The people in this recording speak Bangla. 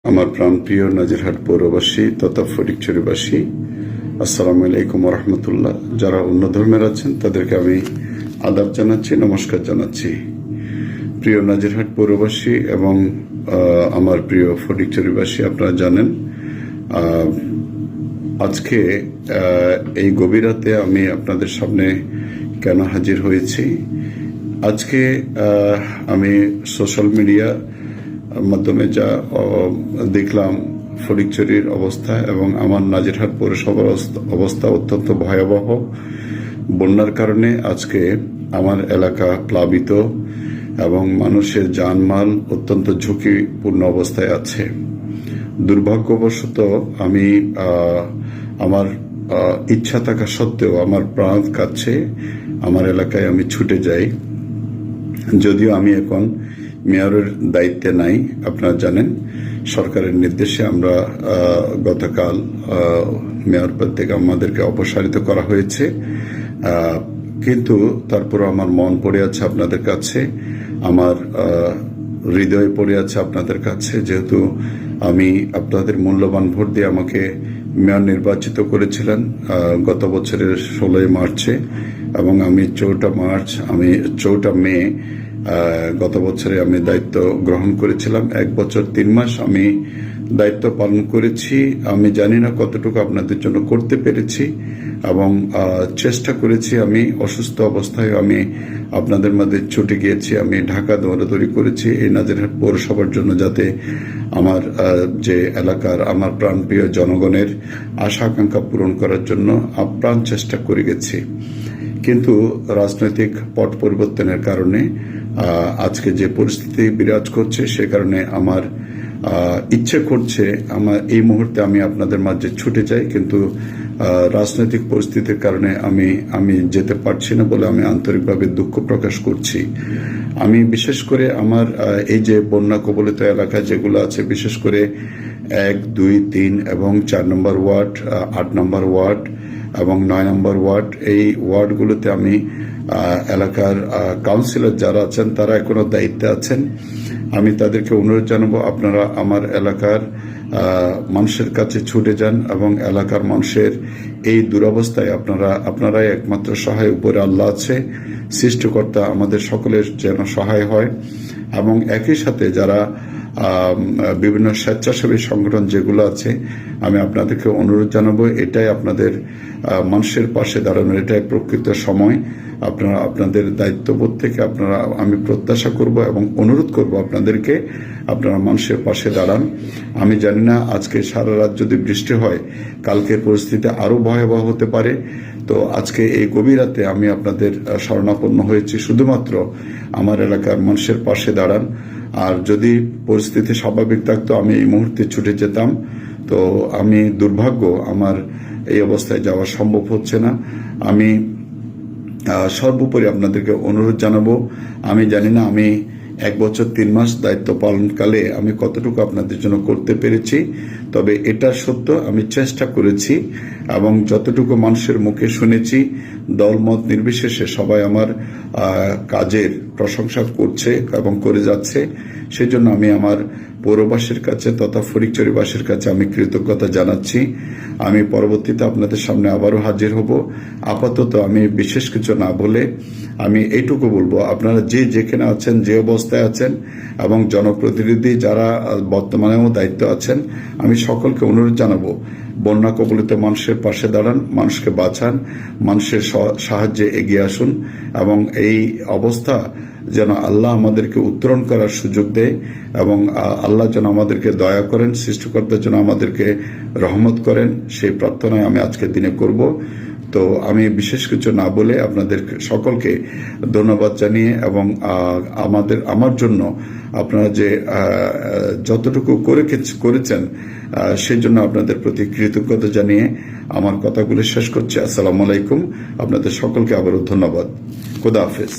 আমার প্রাণপ্রিয় নাজিরহাট পৌরবাসী তথা ফটিকছড়িবাসী, আসসালামু আলাইকুম রহমতুল্লাহ। যারা অন্য ধর্মের আছেন তাদেরকে আমি আদাব জানাচ্ছি, নমস্কার জানাচ্ছি। প্রিয় নাজিরহাট পৌরবাসী এবং আমার প্রিয় ফটিকছড়িবাসী, আপনারা জানেন আজকে এই গভীর রাতে আমি আপনাদের সামনে কেন হাজির হয়েছি। আজকে আমি সোশ্যাল মিডিয়া মাধ্যমে যা দেখলাম ফটিকছড়ির অবস্থা এবং আমার নাজিরহাট পৌরসভার অবস্থা অত্যন্ত ভয়াবহ। বন্যার কারণে আজকে আমার এলাকা প্লাবিত এবং মানুষের জানমাল অত্যন্ত ঝুঁকিপূর্ণ অবস্থায় আছে। দুর্ভাগ্যবশত আমি আমার ইচ্ছা থাকা সত্ত্বেও আমার প্রাণ কাছে আমার এলাকায় আমি ছুটে যাই। যদিও আমি এখন মেয়রের দায়িত্বে নাই, আপনারা জানেন সরকারের নির্দেশে আমরা গতকাল মেয়র পদ থেকে আমাদেরকে অপসারিত করা হয়েছে, কিন্তু তারপর আমার মন পড়ে আছে আপনাদের কাছে, আমার হৃদয়ে পড়ে আছে আপনাদের কাছে, যেহেতু আমি আপনাদের মূল্যবান ভোট দিয়ে আমাকে মেয়র নির্বাচিত করেছিলেন গত বছরের 16 মার্চে এবং আমি 4 মে গত বছরে আমি দায়িত্ব গ্রহণ করেছিলাম। 1 বছর 3 মাস আমি দায়িত্ব পালন করেছি। আমি জানি না কতটুকু আপনাদের জন্য করতে পেরেছি এবং চেষ্টা করেছি। আমি অসুস্থ অবস্থায় আমি আপনাদের মধ্যে ছুটে গিয়েছি, আমি ঢাকা দৌড়াদৌড়ি করেছি এই নাজিরহাট পৌরসভার জন্য, যাতে আমার যে এলাকার আমার প্রাণপ্রিয় জনগণের আশা আকাঙ্ক্ষা পূরণ করার জন্য আপ্রাণ চেষ্টা করে গেছি। কিন্তু রাজনৈতিক পট পরিবর্তনের কারণে আজকে যে পরিস্থিতি বিরাজ করছে, সে কারণে আমার ইচ্ছে করছে আমার এই মুহূর্তে আমি আপনাদের মাঝে ছুটে যাই, কিন্তু রাজনৈতিক পরিস্থিতির কারণে আমি যেতে পারছি না বলে আমি আন্তরিকভাবে দুঃখ প্রকাশ করছি। আমি বিশেষ করে আমার এই যে বন্যা কবলিত এলাকা যেগুলো আছে, বিশেষ করে 1, 2, 3 এবং 4 নম্বর ওয়ার্ড, 8 নম্বর ওয়ার্ড এবং 9 নম্বর ওয়ার্ড, এই ওয়ার্ডগুলোতে আমি এলাকার কাউন্সিলর যারা আছেন তারা এখনো দায়িত্বে আছেন। আমি তাদেরকে অনুরোধ জানাবো, আপনারা আমার এলাকার মানুষের কাছে ছুটে যান এবং এলাকার মানুষের এই দুরবস্থায় আপনারাই একমাত্র সহায়। উপরে আল্লাহ আছে, সৃষ্টিকর্তা আমাদের সকলের যেন সহায় হয়। এবং একই সাথে যারা বিভিন্ন স্বেচ্ছাসেবী সংগঠন যেগুলো আছে, আমি আপনাদেরকে অনুরোধ জানাবো, এটাই আপনাদের মানুষের পাশে দাঁড়ানোর এটাই প্রকৃত সময়। আপনারা আপনাদের দায়িত্ববোধ থেকে আমি প্রত্যাশা করব এবং অনুরোধ করব আপনাদেরকে, আপনারা মানুষের পাশে দাঁড়ান। আমি জানি না আজকে সারা রাত যদি বৃষ্টি হয়, কালকের পরিস্থিতি আরো ভয়াবহ হতে পারে। তো আজকে এই গভীর রাতে আমি আপনাদের শরণাপন্ন হয়েছি, শুধুমাত্র আমার এলাকার মানুষের পাশে দাঁড়ান। আর যদি পরিস্থিতি স্বাভাবিক থাকতো আমি এই মুহূর্তে ছুটে যেতাম। তো আমি দুর্ভাগ্য, আমার এই অবস্থায় যাওয়া সম্ভব হচ্ছে না। আমি সর্বোপরি আপনাদেরকে অনুরোধ জানাবো, আমি জানি না আমি 1 বছর 3 মাস দায়িত্ব পালনকালে আমি কতটুকু আপনাদের জন্য করতে পেরেছি, তবে এটা সত্য আমি চেষ্টা করেছি এবং যতটুকু মানুষের মুখে শুনেছি, দলমত নির্বিশেষে সবাই আমার কাজের প্রশংসা করছে এবং করে যাচ্ছে। সেই জন্য আমি আমার পৌরবাসীর কাছে তথা ফটিকছড়িবাসীর কাছে আমি কৃতজ্ঞতা জানাচ্ছি। আমি পরবর্তীতে আপনাদের সামনে আবারও হাজির হব। আপাতত আমি বিশেষ কিছু না বলে আমি এইটুকু বলবো, আপনারা যে যেখানে আছেন, যে অবস্থায় আছেন এবং জনপ্রতিনিধি যারা বর্তমানেও দায়িত্ব আছেন, আমি সকলকে অনুরোধ জানাবো, বন্যা কবলিত মানুষের পাশে দাঁড়ান, মানুষকে বাঁচান, মানুষের সাহায্যে এগিয়ে আসুন এবং এই অবস্থা যেন আল্লাহ আমাদেরকে উত্তরণ করার সুযোগ দেয় এবং আল্লাহ যেন আমাদেরকে দয়া করেন, সৃষ্টিকর্তা যেন আমাদেরকে রহমত করেন, সেই প্রার্থনায় আমি আজকের দিনে করব। তো আমি বিশেষ কিছু না বলে আপনাদের সকলকে ধন্যবাদ জানিয়ে এবং আমার জন্য আপনারা যে যতটুকু করেছেন সেই জন্য আপনাদের প্রতি কৃতজ্ঞতা জানিয়ে আমার কথাগুলো শেষ করছি। আসসালামু আলাইকুম। আপনাদের সকলকে আবারও ধন্যবাদ। খোদা হাফেজ।